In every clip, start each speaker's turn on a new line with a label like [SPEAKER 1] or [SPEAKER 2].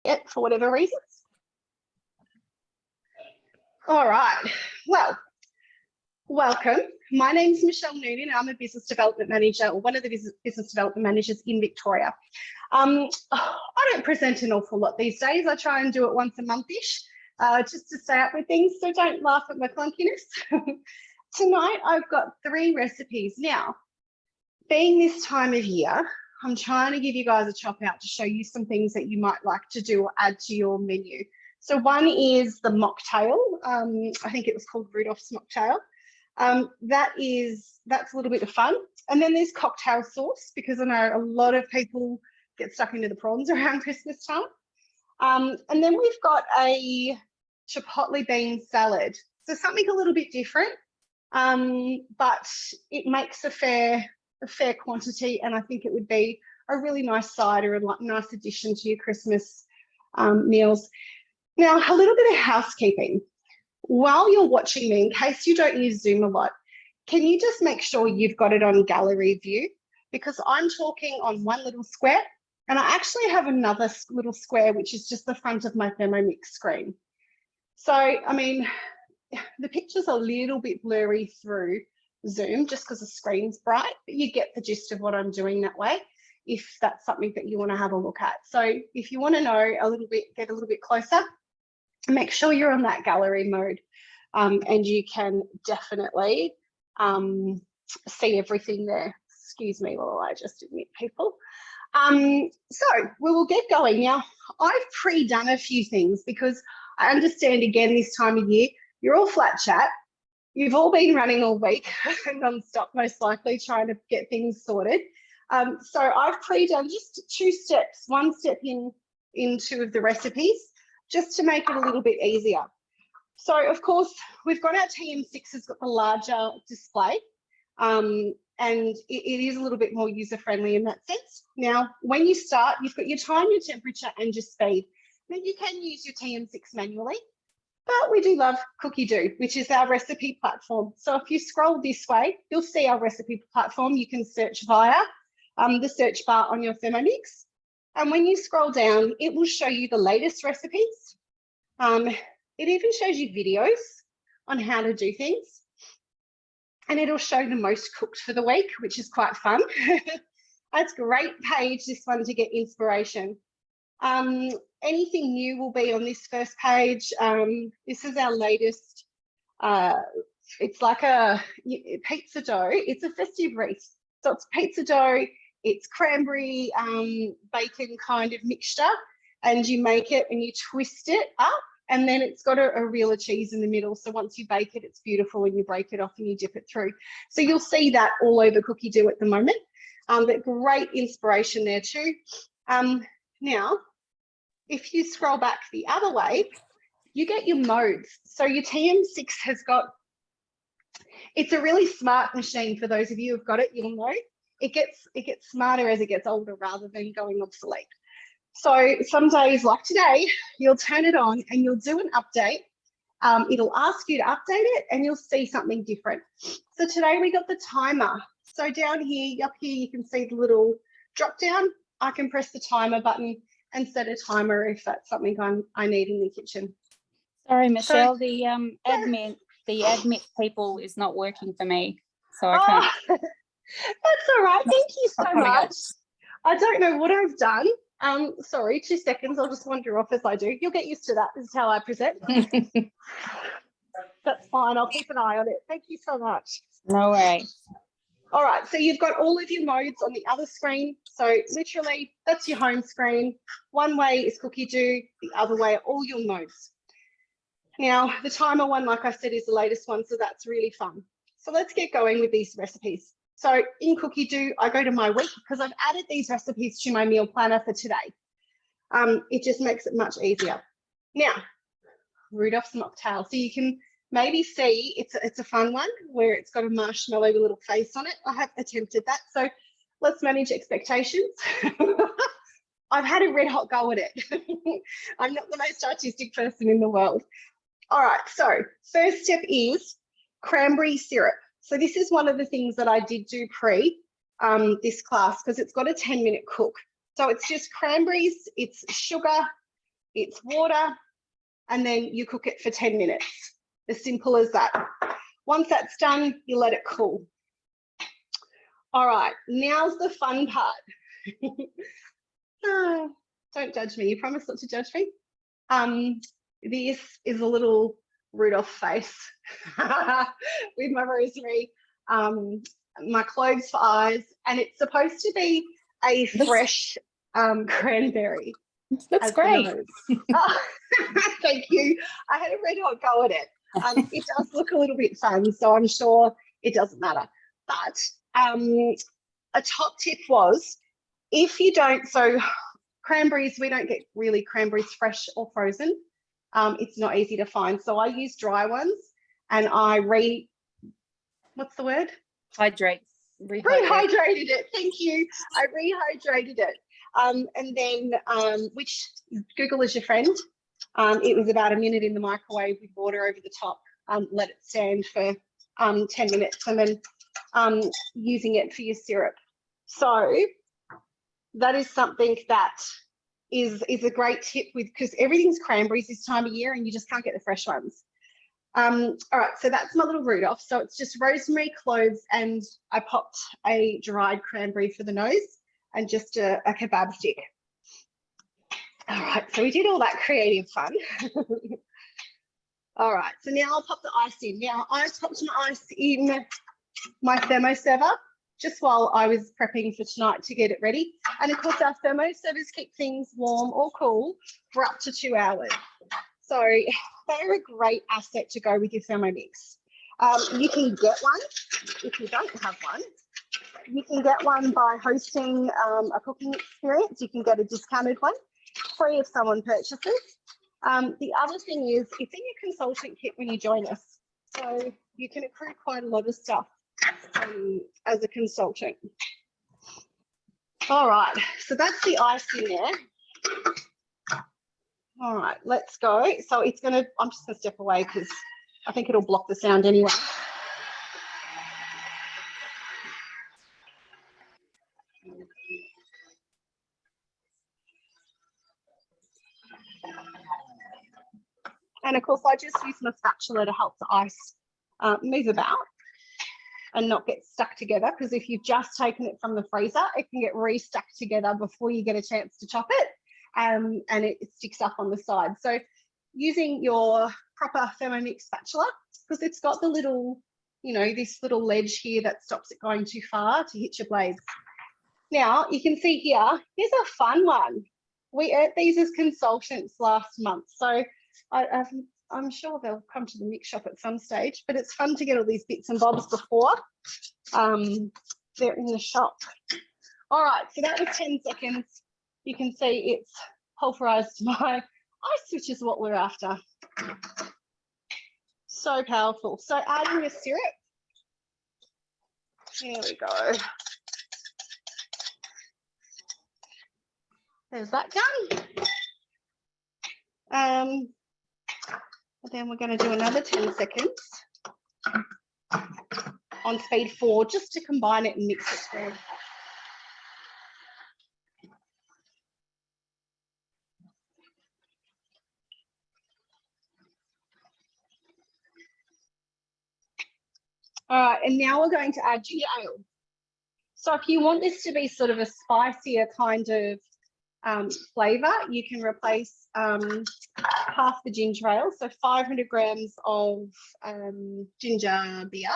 [SPEAKER 1] it for whatever reasons. All right, well, welcome. My name is Michelle Noonan. I'm a business development manager, or one of the business development managers in Victoria. I don't present an awful lot these days. I try and do it once a month-ish, just to stay up with things, so don't laugh at my clunkiness. Tonight, I've got 3 recipes. Now, being this time of year, I'm trying to give you guys a chop out to show you some things that you might like to do or add to your menu. So one is the mocktail. I think it was called Rudolph's mocktail. That's a little bit of fun. And then there's cocktail sauce, because I know a lot of people get stuck into the prawns around Christmas time. And then we've got a Chipotle bean salad. So something a little bit different, but it makes a fair quantity, and I think it would be a really nice side or a nice addition to your Christmas meals. Now, a little bit of housekeeping. While you're watching me, in case you don't use Zoom a lot, can you just make sure you've got it on gallery view? Because I'm talking on one little square, and I actually have another little square, which is just the front of my Thermomix screen. So, I mean, the picture's a little bit blurry through Zoom just because the screen's bright, but you get the gist of what I'm doing that way, if that's something that you want to have a look at. So if you want to know a little bit, get a little bit closer, make sure you're on that gallery mode, and you can definitely see everything there. Excuse me while I just admit people. So we will get going. Now, I've pre-done a few things because I understand, again, this time of year, you're all flat chat. You've all been running all week non-stop, most likely, trying to get things sorted. So I've pre-done just 2 steps, 1 step in 2 of the recipes, just to make it a little bit easier. So, of course, we've got our TM6 has got the larger display, and it is a little bit more user-friendly in that sense. Now, when you start, you've got your time, your temperature, and your speed. Now, you can use your TM6 manually, but we do love Cookie Do, which is our recipe platform. So if you scroll this way, you'll see our recipe platform. You can search via the search bar on your Thermomix. And when you scroll down, it will show you the latest recipes. It even shows you videos on how to do things. And it'll show the most cooked for the week, which is quite fun. That's a great page, this one, to get inspiration. Anything new will be on this first page. This is our latest, it's like a pizza dough. It's a festive wreath. So it's pizza dough, it's cranberry bacon kind of mixture, and you make it and you twist it up, and then it's got a reel of cheese in the middle. So once you bake it, it's beautiful, and you break it off and you dip it through. So you'll see that all over Cookie Do at the moment. But great inspiration there too. Now, if you scroll back the other way, you get your modes. So your TM6 has got, it's a really smart machine. For those of you who've got it, you'll know. It gets smarter as it gets older rather than going obsolete. So some days like today, you'll turn it on and you'll do an update. It'll ask you to update it and you'll see something different. So today we got the timer. So down here, up here, you can see the little drop down. I can press the timer button and set a timer if that's something I need in the kitchen.
[SPEAKER 2] Sorry, Michelle, the admit people is not working for me, so I can't.
[SPEAKER 1] That's all right. Thank you so much. I don't know what I've done. Sorry, 2 seconds. I'll just wander off as I do. You'll get used to that. This is how I present. That's fine. I'll keep an eye on it. Thank you so much.
[SPEAKER 2] No way.
[SPEAKER 1] All right, so you've got all of your modes on the other screen. So literally, that's your home screen. One way is Cookie Do, the other way are all your modes. Now, the timer one, like I said, is the latest one, so that's really fun. So let's get going with these recipes. So in Cookie Do, I go to my week because I've added these recipes to my meal planner for today. It just makes it much easier. Now, Rudolph's mocktail. So you can maybe see it's a fun one where it's got a marshmallow with a little face on it. I have attempted that. So let's manage expectations. I've had a red hot go at it. I'm not the most artistic person in the world. All right, so first step is cranberry syrup. So this is one of the things that I did do pre this class because it's got a 10-minute cook. So it's just cranberries, it's sugar, it's water, and then you cook it for 10 minutes. As simple as that. Once that's done, you let it cool. All right, now's the fun part. Oh, don't judge me. You promise not to judge me? This is a little Rudolph face with my rosemary, my cloves for eyes, and it's supposed to be a fresh cranberry.
[SPEAKER 2] Looks great.
[SPEAKER 1] Oh, thank you. I had a red hot go at it. It does look a little bit fun, so I'm sure it doesn't matter. But a top tip was, if you don't, so cranberries, we don't get really cranberries fresh or frozen. It's not easy to find. So I use dry ones, and I what's the word?
[SPEAKER 2] Rehydrated
[SPEAKER 1] it. Thank you. I rehydrated it. And then, which Google is your friend. It was about a minute in the microwave with water over the top. Let it stand for 10 minutes, and then using it for your syrup. So that is something that is a great tip, because everything's cranberries this time of year and you just can't get the fresh ones. All right, so that's my little Rudolph. So it's just rosemary, cloves, and I popped a dried cranberry for the nose, and just a kebab stick. All right, so we did all that creative fun. All right, so now I'll pop the ice in. Now I popped my ice in my thermoserver just while I was prepping for tonight to get it ready. And of course, our thermoservers keep things warm or cool for up to 2 hours. So they're a great asset to go with your Thermomix. You can get one if you don't have one. You can get one by hosting a cooking experience. You can get a discounted one, free if someone purchases. The other thing is, it's in your consultant kit when you join us. So you can accrue quite a lot of stuff as a consultant. All right, so that's the ice in there. All right, let's go. So it's gonna, I'm just gonna step away because I think it'll block the sound anyway. And of course, I just use my spatula to help the ice move about and not get stuck together, because if you've just taken it from the freezer, it can get re-stuck together before you get a chance to chop it, and it sticks up on the side. So using your proper Thermomix spatula, because it's got the little, you know, this little ledge here that stops it going too far to hit your blades. Now, you can see here, here's a fun one. We ate these as consultants last month, so I'm sure they'll come to the mix shop at some stage, but it's fun to get all these bits and bobs before they're in the shop. All right, so that was 10 seconds. You can see it's pulverized my ice, which is what we're after. So powerful. So adding your syrup. Here we go. There's that done. And then we're going to do another 10 seconds on speed 4, just to combine it and mix it through. All right, and now we're going to add ginger ale. So if you want this to be sort of a spicier kind of flavour, you can replace half the ginger ale, so 500 grams of ginger beer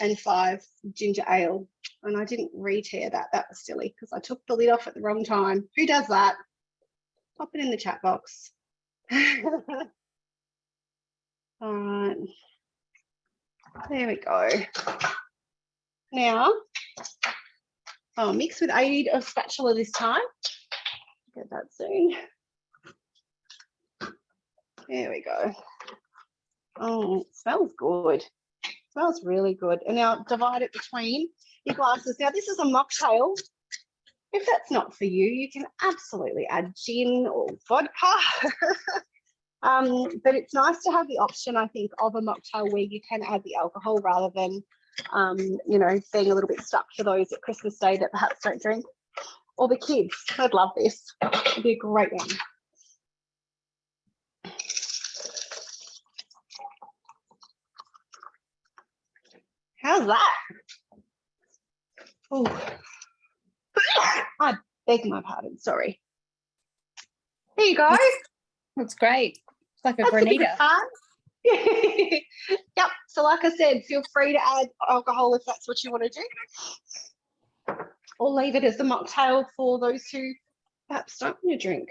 [SPEAKER 1] and 5 ginger ale. And I didn't re-tear that. That was silly because I took the lid off at the wrong time. Who does that? Pop it in the chat box. All right. There we go. Now, I'll mix with aid of spatula this time. Get that soon. There we go. Oh, it smells good. It smells really good. And now divide it between your glasses. Now this is a mocktail. If that's not for you, you can absolutely add gin or vodka. But it's nice to have the option, I think, of a mocktail where you can add the alcohol rather than, you know, being a little bit stuck for those at Christmas Day that perhaps don't drink. Or the kids, I'd love this. It'd be a great one. How's that? Oh, I beg my pardon. Sorry. There you go.
[SPEAKER 2] That's great. It's like a
[SPEAKER 1] That's a bit
[SPEAKER 2] granita.
[SPEAKER 1] of fun. Yep. So like I said, feel free to add alcohol if that's what you want to do. Or leave it as the mocktail for those who perhaps don't want to drink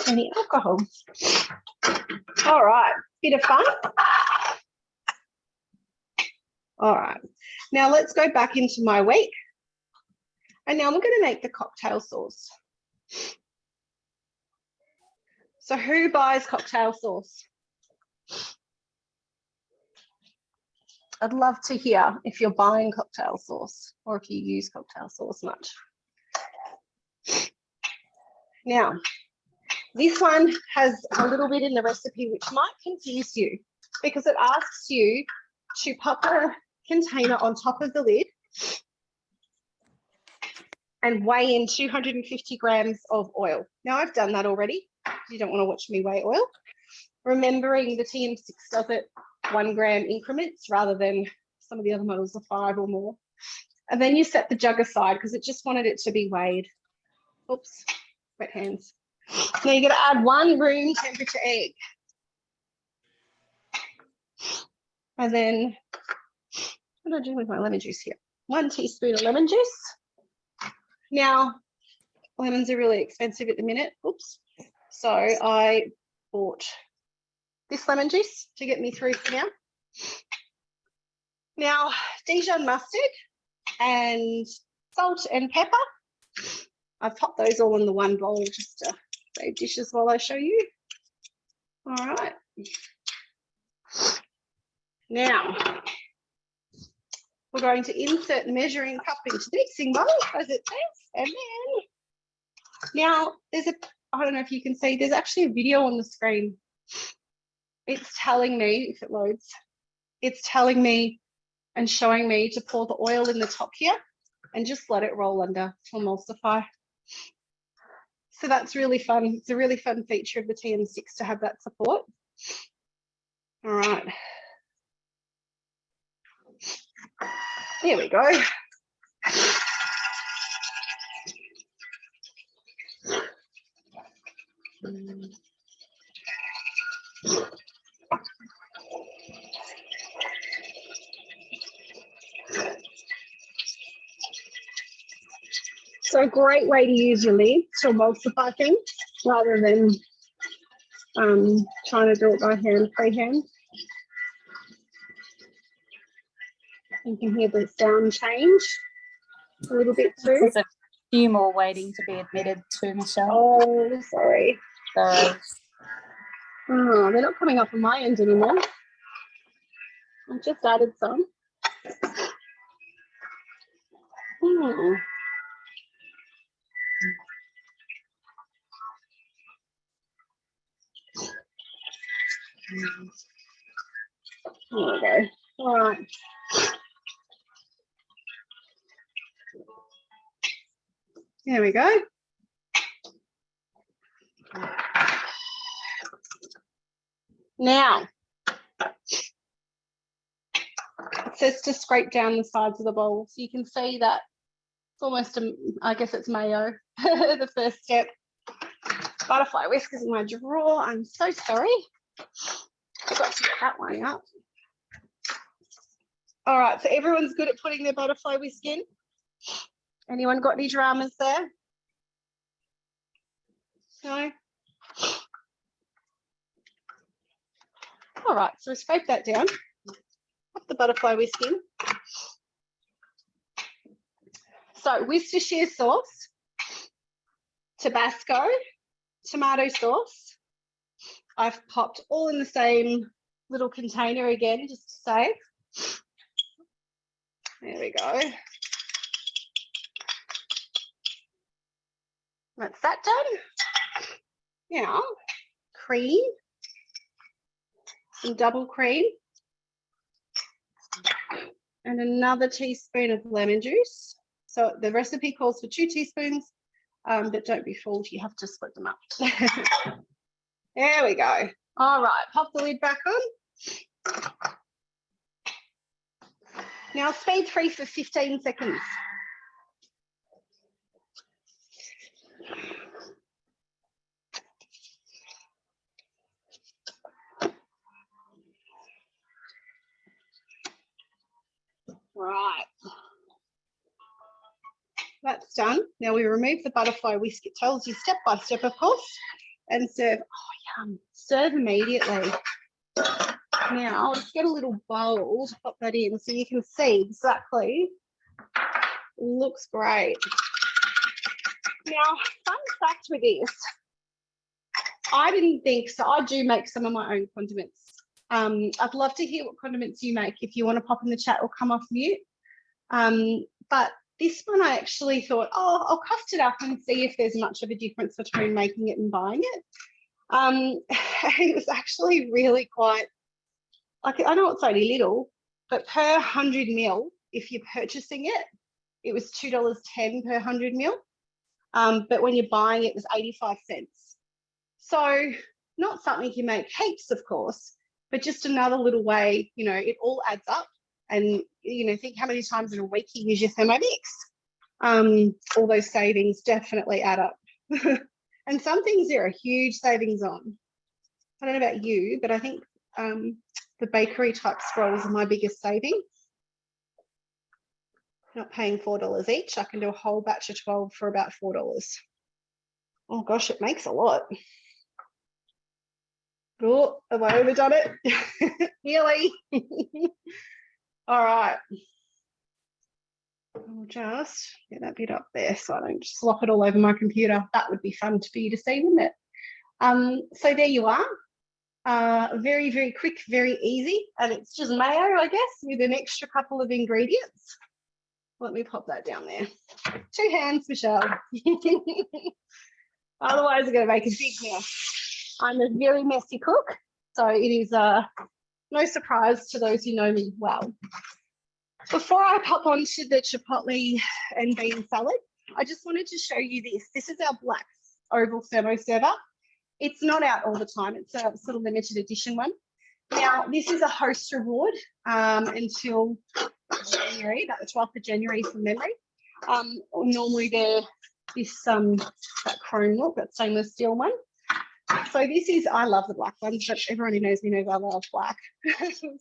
[SPEAKER 1] any alcohol. All right. Bit of fun. All right. Now let's go back into my week. And now we're going to make the cocktail sauce. So who buys cocktail sauce? I'd love to hear if you're buying cocktail sauce or if you use cocktail sauce much. Now, this one has a little bit in the recipe which might confuse you because it asks you to pop a container on top of the lid and weigh in 250 grams of oil. Now, I've done that already. You don't want to watch me weigh oil. Remembering the TM6 does it 1 gram increments rather than some of the other models are 5 or more. And then you set the jug aside because it just wanted it to be weighed. Oops, wet hands. Now you're going to add 1 room temperature egg. And then, what do I do with my lemon juice here? 1 teaspoon of lemon juice. Now, lemons are really expensive at the minute. Oops. So I bought this lemon juice to get me through for now. Now, Dijon mustard and salt and pepper. I've popped those all in the one bowl just to save dishes while I show you. All right. Now, we're going to insert the measuring cup into the mixing bowl, as it says, and then, now, I don't know if you can see, there's actually a video on the screen. It's telling me, if it loads, it's telling me and showing me to pour the oil in the top here and just let it roll under to emulsify. So that's really fun. It's a really fun feature of the TM6 to have that support. All right. There we go. So a great way to use your lid to emulsify things rather than trying to do it by hand, freehand. You can hear the sound change a little bit too.
[SPEAKER 2] There's a few more waiting to be admitted to, Michelle.
[SPEAKER 1] Oh, sorry.
[SPEAKER 2] Sorry.
[SPEAKER 1] Oh, they're not coming up on my end anymore. I've just added some. There we go. All right. There we go. Now, it says to scrape down the sides of the bowl. So you can see that it's almost, I guess it's mayo, the first step. Butterfly whiskers in my drawer. I'm so sorry. Forgot to get that one out. All right, so everyone's good at putting their butterfly whisk in? Anyone got any dramas there? No? All right, so scrape that down. Pop the butterfly whisk in. So Worcestershire sauce, Tabasco, tomato sauce. I've popped all in the same little container again, just to save. There we go. That's that done. Now, cream, some double cream, and another teaspoon of lemon juice. So the recipe calls for 2 teaspoons, but don't be fooled, you have to split them up. There we go. All right, pop the lid back on. Now speed 3 for 15 seconds. Right. That's done. Now we remove the butterfly whisk. It tells you step by step, of course, and serve. Oh, yum. Serve immediately. Now let's get a little bowl to pop that in so you can see exactly. Looks great. Now, fun fact with this, I didn't think, so I do make some of my own condiments. I'd love to hear what condiments you make if you want to pop in the chat or come off mute. But this one I actually thought, oh, I'll cost it up and see if there's much of a difference between making it and buying it. It was actually really quite, like, I know it's only little, but per 100 mil, if you're purchasing it, it was $2.10 per 100 mil. But when you're buying it, it was 85 cents. So not something you make heaps, of course, but just another little way, you know, it all adds up. And, you know, think how many times in a week you use your Thermomix. All those savings definitely add up. And some things there are huge savings on. I don't know about you, but I think the bakery type scrolls are my biggest saving. Not paying $4 each. I can do a whole batch of 12 for about $4. Oh gosh, it makes a lot. Oh, have I overdone it? Nearly. All right. I'll just get that bit up there so I don't just slop it all over my computer. That would be fun for you to see, wouldn't it? So there you are. Very, very quick, very easy. And it's just mayo, I guess, with an extra couple of ingredients. Let me pop that down there. 2 hands, Michelle. Otherwise, I'm going to make a big mess. I'm a very messy cook, so it is no surprise to those who know me well. Before I pop onto the chipotle and bean salad, I just wanted to show you this. This is our black oval thermo server. It's not out all the time. It's a sort of limited edition one. Now, this is a host reward until January, about the 12th of January from memory. Normally they're this that chrome look, that stainless steel one. So this is, I love the black ones, but everyone who knows me knows I love black.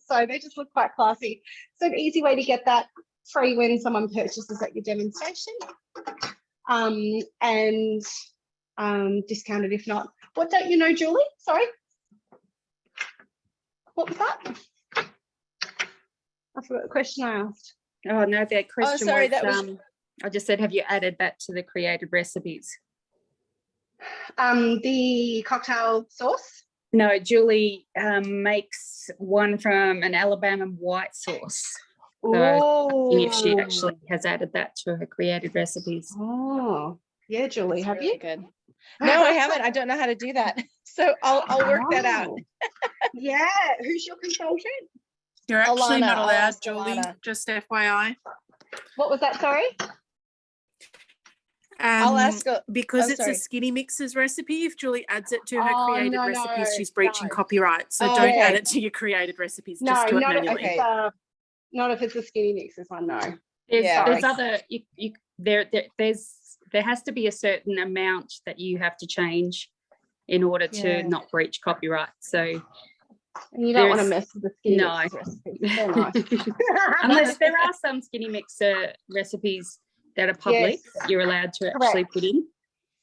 [SPEAKER 1] So they just look quite classy. So an easy way to get that free when someone purchases at your demonstration, and discounted if not. What don't you know, Julie? Sorry. What was that? I forgot the question I asked.
[SPEAKER 2] Oh no, that question
[SPEAKER 3] sorry,
[SPEAKER 2] was,
[SPEAKER 3] that was
[SPEAKER 2] I just said, have you added that to the created recipes?
[SPEAKER 1] The cocktail sauce.
[SPEAKER 2] No, Julie makes one from an Alabama white sauce. So if she actually has added that to her created recipes.
[SPEAKER 1] Oh, yeah, Julie, have
[SPEAKER 3] really
[SPEAKER 1] you?
[SPEAKER 3] good. No, I haven't. I don't know how to do that. So I'll work that out.
[SPEAKER 1] Yeah. Who's your consultant?
[SPEAKER 4] You're actually
[SPEAKER 3] Alana,
[SPEAKER 4] not
[SPEAKER 3] I'll
[SPEAKER 4] allowed,
[SPEAKER 3] ask
[SPEAKER 4] Julie,
[SPEAKER 3] Alana.
[SPEAKER 4] just FYI.
[SPEAKER 1] What was that, sorry?
[SPEAKER 3] I'll ask
[SPEAKER 4] because
[SPEAKER 3] oh,
[SPEAKER 4] it's
[SPEAKER 3] sorry.
[SPEAKER 4] a Skinny Mixes recipe. If Julie adds it to her created
[SPEAKER 1] no,
[SPEAKER 4] recipes, she's breaching
[SPEAKER 1] no.
[SPEAKER 4] copyright. So
[SPEAKER 3] Oh,
[SPEAKER 4] don't
[SPEAKER 3] okay.
[SPEAKER 4] add it to your created recipes.
[SPEAKER 1] No,
[SPEAKER 4] just do it
[SPEAKER 1] not
[SPEAKER 4] manually.
[SPEAKER 1] if it's not if it's a Skinny Mixes one. No.
[SPEAKER 2] There's
[SPEAKER 3] like-
[SPEAKER 2] other there has to be a certain amount that you have to change in order to not breach copyright. So
[SPEAKER 1] And you don't want to mess with the Skinny
[SPEAKER 2] no.
[SPEAKER 1] Mixes recipes. They're nice.
[SPEAKER 2] Unless there are some Skinny Mixer recipes that are public,
[SPEAKER 1] Yes.
[SPEAKER 2] you're allowed to actually put in.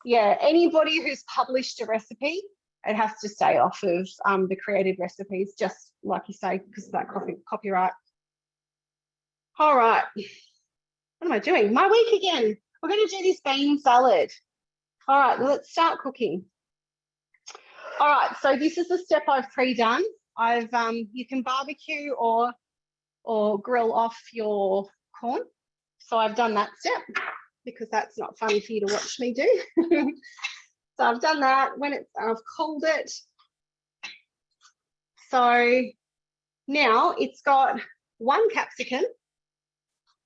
[SPEAKER 1] Yeah, anybody who's published a recipe, it has to stay off of the created recipes, just like you say, because of that copyright. All right. What am I doing? My week again. We're going to do this bean salad. All right, let's start cooking. All right, so this is the step I've pre-done. You can barbecue or grill off your corn. So I've done that step because that's not fun for you to watch me do. So I've done that. I've cooled it. So now it's got 1 capsicum,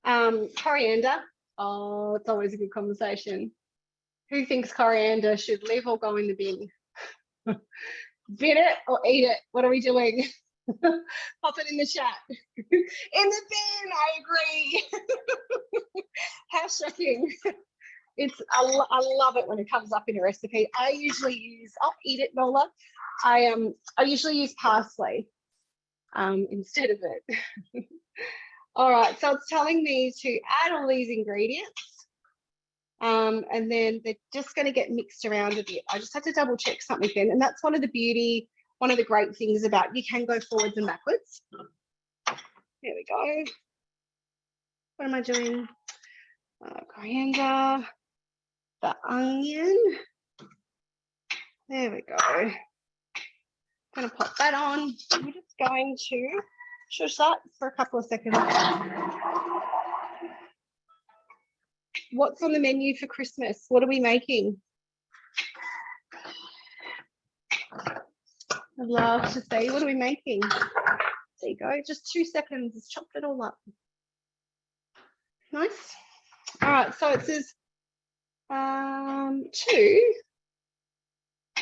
[SPEAKER 1] coriander. Oh, it's always a good conversation. Who thinks coriander should live or go in the bin? Bin it or eat it? What are we doing? Pop it in the chat. In the bin, I agree. How shocking. I love it when it comes up in a recipe. I usually use, I'll eat it, Nola. I usually use parsley instead of it. All right, so it's telling me to add all these ingredients. And then they're just going to get mixed around a bit. I just have to double check something then. And that's one of the great things about you can go forwards and backwards. There we go. What am I doing? Coriander, the onion. There we go. I'm going to pop that on. I'm just going to shush that for a couple of seconds. What's on the menu for Christmas? What are we making? I'd love to see. What are we making? There you go. Just 2 seconds. It's chopped it all up. Nice. All right. So it says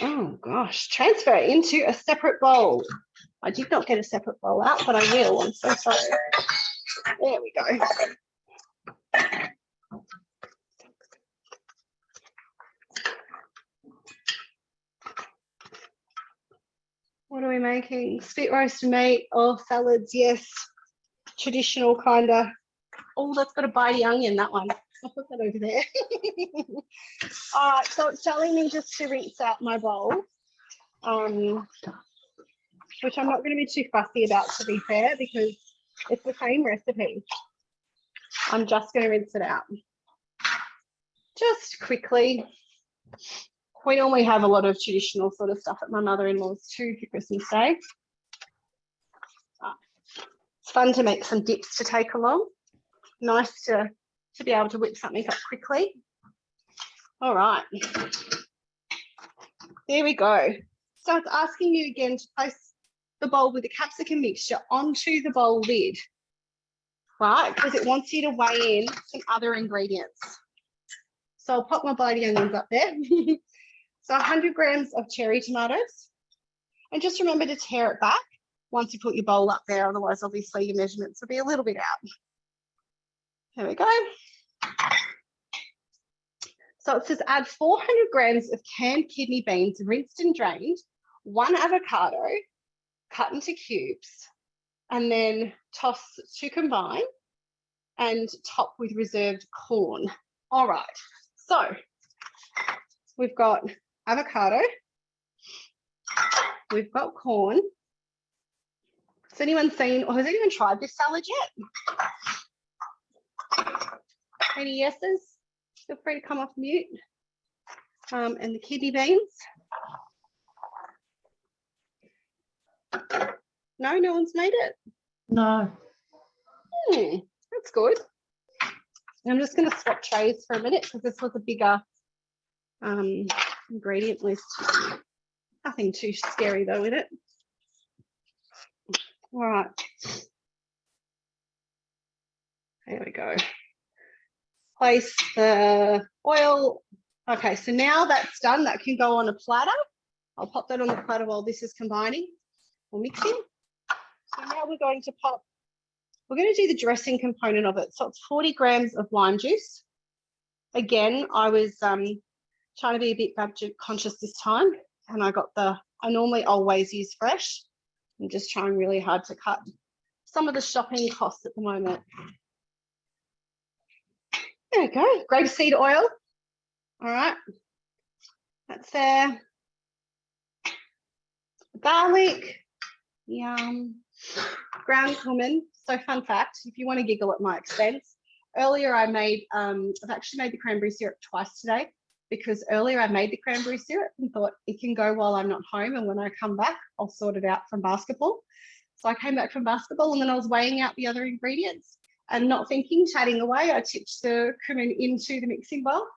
[SPEAKER 1] oh gosh, transfer into a separate bowl. I did not get a separate bowl out, but I will. I'm so sorry. There we go. What are we making? Spit roast meat or salads? Yes. Traditional kind of. Oh, that's got a bitey onion, that one. I'll put that over there. All right, so it's telling me just to rinse out my bowl, which I'm not going to be too fussy about, to be fair, because it's the same recipe. I'm just going to rinse it out. Just quickly. We normally have a lot of traditional sort of stuff at my mother-in-law's too for Christmas Day. It's fun to make some dips to take along. Nice to be able to whip something up quickly. All right. There we go. So it's asking you again to place the bowl with the capsicum mixture onto the bowl lid, right? Because it wants you to weigh in some other ingredients. So I'll pop my bitey onions up there. So 100 grams of cherry tomatoes. And just remember to tear it back once you put your bowl up there. Otherwise, obviously, your measurements will be a little bit out. There we go. So it says add 400 grams of canned kidney beans, rinsed and drained, 1 avocado, cut into cubes, and then toss to combine and top with reserved corn. All right. So we've got avocado, we've got corn. Has anyone seen or has anyone tried this salad yet? Any yeses? Feel free to come off mute. And the kidney beans. No, no one's made it?
[SPEAKER 5] No.
[SPEAKER 1] That's good. I'm just going to swap trays for a minute because this was a bigger ingredient list. Nothing too scary though with it. All right. There we go. Place the oil. Okay, so now that's done. That can go on a platter. I'll pop that on the platter while this is combining or mixing. So now we're going to do the dressing component of it. So it's 40 grams of lime juice. Again, I was trying to be a bit budget conscious this time, and I normally always use fresh. I'm just trying really hard to cut some of the shopping costs at the moment. There we go, grapeseed oil. All right, that's there. Garlic, yum. Ground cumin. So fun fact, if you want to giggle at my expense, earlier I've actually made the cranberry syrup twice today, because earlier I made the cranberry syrup and thought it can go while I'm not home, and when I come back, I'll sort it out from basketball. So I came back from basketball and then I was weighing out the other ingredients and not thinking, chatting away, I tipped the cumin into the mixing bowl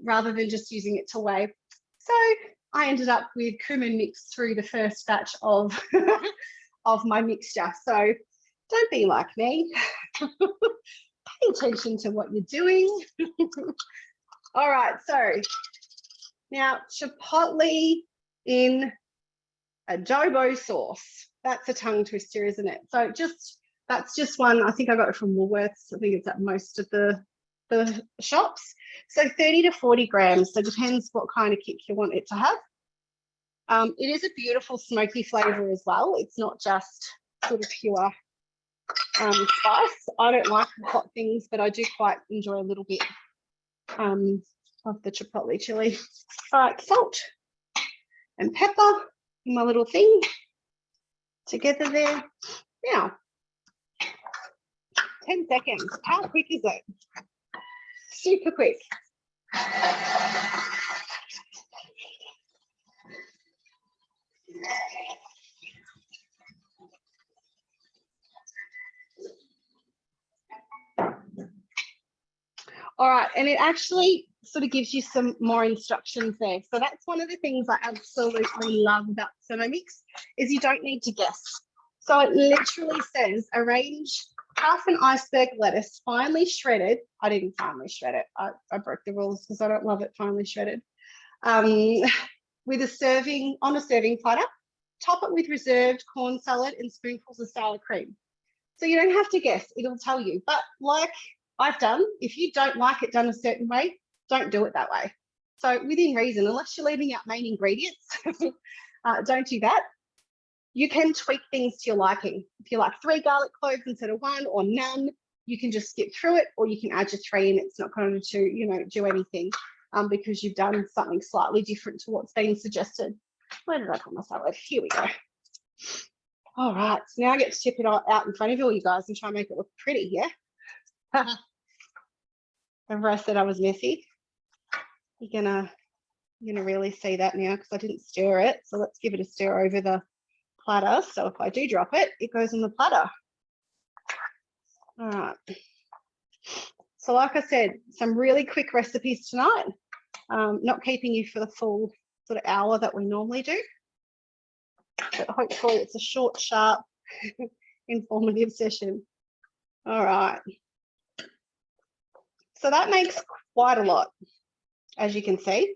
[SPEAKER 1] rather than just using it to weigh. So I ended up with cumin mixed through the first batch of, of my mixture. So don't be like me. Pay attention to what you're doing. All right, so now Chipotle in adobo sauce. That's a tongue twister, isn't it? So that's just one. I think I got it from Woolworths. I think it's at most of the shops. So 30 to 40 grams. So depends what kind of kick you want it to have. It is a beautiful smoky flavour as well. It's not just sort of pure spice. I don't like hot things, but I do quite enjoy a little bit of the chipotle chili. All right, salt and pepper in my little thing together there. Now, 10 seconds. How quick is it? Super quick. All right, and it actually sort of gives you some more instructions there. So that's one of the things I absolutely love about Thermomix is you don't need to guess. So it literally says arrange half an iceberg lettuce finely shredded. I didn't finely shred it. I broke the rules because I don't love it finely shredded. With a serving platter. Top it with reserved corn salad and spoonfuls of sour cream. So you don't have to guess, it'll tell you. But like I've done, if you don't like it done a certain way, don't do it that way. So within reason, unless you're leaving out main ingredients, don't do that. You can tweak things to your liking. If you like 3 garlic cloves instead of 1 or none, you can just skip through it, or you can add your 3 and it's not going to, do anything because you've done something slightly different to what's been suggested. Where did I put my salad? Here we go. All right, so now I get to tip it out in front of all you guys and try and make it look pretty, yeah? Remember I said I was messy? You're gonna really see that now because I didn't stir it. So let's give it a stir over the platter. So if I do drop it, it goes on the platter. All right. So like I said, some really quick recipes tonight. Not keeping you for the full sort of hour that we normally do. But hopefully it's a short, sharp, informative session. All right. So that makes quite a lot, as you can see.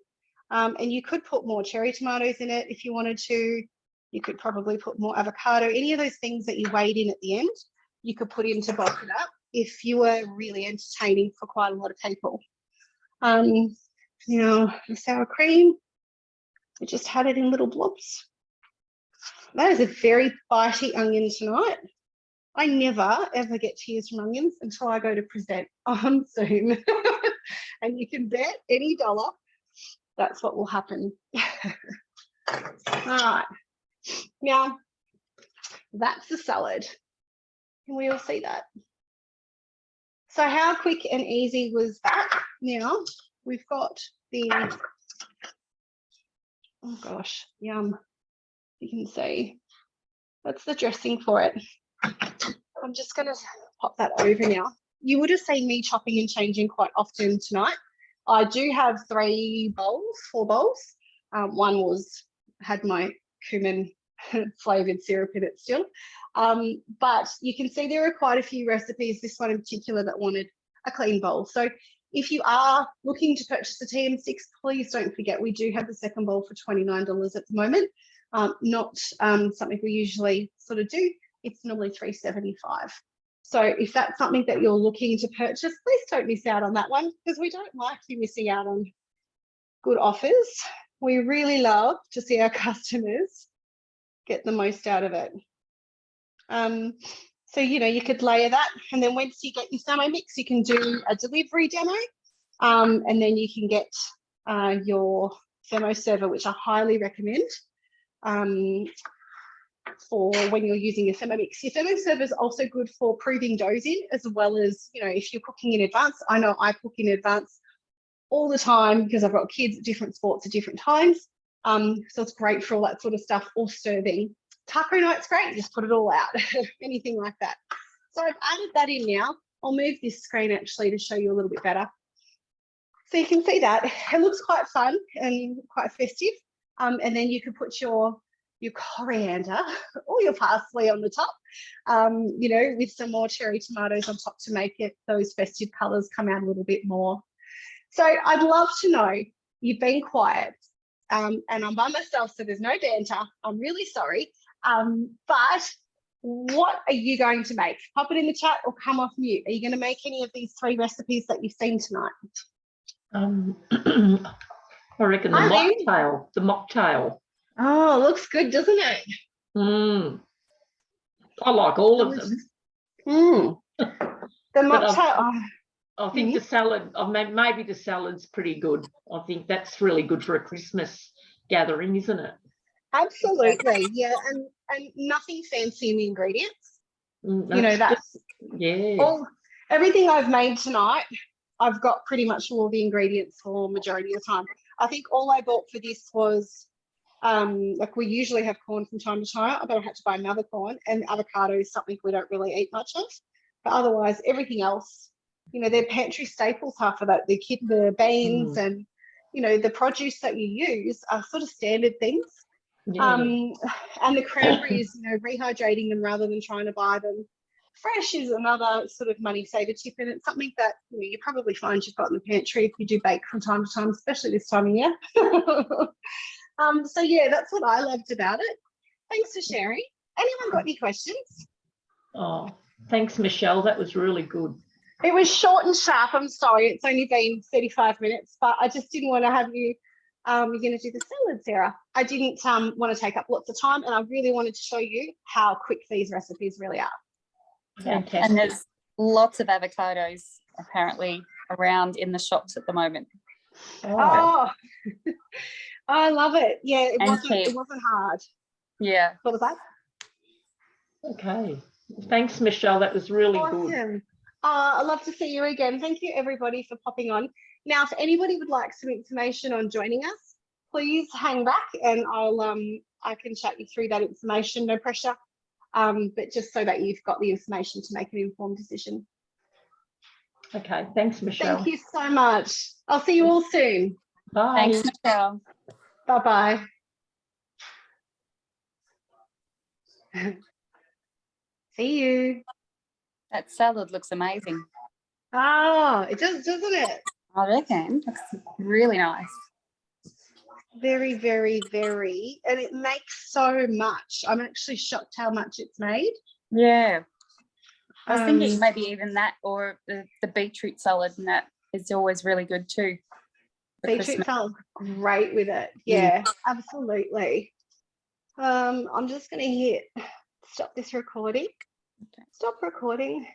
[SPEAKER 1] And you could put more cherry tomatoes in it if you wanted to. You could probably put more avocado. Any of those things that you weighed in at the end, you could put in to bulk it up if you were really entertaining for quite a lot of people. The sour cream, we just had it in little blobs. That is a very bitey onion tonight. I never, ever get tears from onions until I go to present on Zoom. And you can bet any dollar that's what will happen. All right. Now, that's the salad. Can we all see that? So how quick and easy was that? Now, we've got the, oh gosh, yum. You can see that's the dressing for it. I'm just going to pop that over now. You would have seen me chopping and changing quite often tonight. I do have 4 bowls. One had my cumin flavoured syrup in it still. But you can see there are quite a few recipes, this one in particular, that wanted a clean bowl. So if you are looking to purchase a TM6, please don't forget we do have the second bowl for $29 at the moment. Not something we usually sort of do. It's normally $3.75. So if that's something that you're looking to purchase, please don't miss out on that one because we don't like you missing out on good offers. We really love to see our customers get the most out of it. So, you could layer that, and then once you get your Thermomix, you can do a delivery demo, and then you can get your thermo server, which I highly recommend for when you're using your Thermomix. Your thermo server is also good for proving doughs in, as well as, if you're cooking in advance. I know I cook in advance all the time because I've got kids at different sports at different times. So it's great for all that sort of stuff, or serving. Taco night's great, just put it all out, anything like that. So I've added that in now. I'll move this screen actually to show you a little bit better. So you can see that it looks quite fun and quite festive. And then you could put your coriander or your parsley on the top, with some more cherry tomatoes on top to make it those festive colours come out a little bit more. So I'd love to know, you've been quiet. and I'm by myself, so there's no banter. I'm really sorry. But what are you going to make? Pop it in the chat or come off mute. Are you going to make any of these 3 recipes that you've seen tonight?
[SPEAKER 5] I reckon the
[SPEAKER 1] Eileen?
[SPEAKER 5] mocktail. The mocktail.
[SPEAKER 1] Oh, looks good, doesn't it?
[SPEAKER 5] I like all of them.
[SPEAKER 1] The
[SPEAKER 5] But
[SPEAKER 1] mocktail.
[SPEAKER 5] I think the salad, maybe the salad's pretty good. I think that's really good for a Christmas gathering, isn't it?
[SPEAKER 1] Absolutely, yeah, and nothing fancy in the ingredients. That's everything I've made tonight. I've got pretty much all the ingredients for majority of the time. I think all I bought for this was like we usually have corn from time to time, but I had to buy another corn, and avocado is something we don't really eat much of. But otherwise, everything else, they're pantry staples. Half of that, the beans and the produce that you use are sort of standard things.
[SPEAKER 5] Yeah.
[SPEAKER 1] And the cranberries, rehydrating them rather than trying to buy them fresh is another sort of money saver tip, and it's something that you probably find you've got in the pantry if you do bake from time to time, especially this time of year. So yeah, that's what I loved about it. Thanks for sharing. Anyone got any questions?
[SPEAKER 5] Oh, thanks, Michelle. That was really good.
[SPEAKER 1] It was short and sharp. I'm sorry, it's only been 35 minutes, but I just didn't want to have you. You're going to do the salad, Sarah. I didn't want to take up lots of time, and I really wanted to show you how quick these recipes really are.
[SPEAKER 5] Fantastic.
[SPEAKER 2] And there's lots of avocados apparently around in the shops at the moment.
[SPEAKER 1] Oh, I love it. Yeah, it
[SPEAKER 2] And
[SPEAKER 1] wasn't hard.
[SPEAKER 2] Yeah.
[SPEAKER 1] What was that?
[SPEAKER 5] Okay. Thanks, Michelle. That was really good.
[SPEAKER 1] Awesome. I'd love to see you again. Thank you, everybody, for popping on. Now, if anybody would like some information on joining us, please hang back and I can chat you through that information, no pressure, but just so that you've got the information to make an informed decision.
[SPEAKER 5] Okay, thanks, Michelle.
[SPEAKER 1] Thank you so much. I'll see you all soon.
[SPEAKER 5] Bye.
[SPEAKER 2] Thanks, Michelle.
[SPEAKER 1] Bye-bye. See you.
[SPEAKER 2] That salad looks amazing.
[SPEAKER 1] Oh, it does, doesn't it?
[SPEAKER 2] I reckon. Looks really nice.
[SPEAKER 1] Very, very, very. And it makes so much. I'm actually shocked how much it's made.
[SPEAKER 2] Yeah. I was thinking maybe even that or the beetroot salad, and that is always really good too.
[SPEAKER 1] Beetroot salad, great with it. Yeah, absolutely. I'm just going to hit stop this recording.
[SPEAKER 2] Okay.
[SPEAKER 1] Stop recording.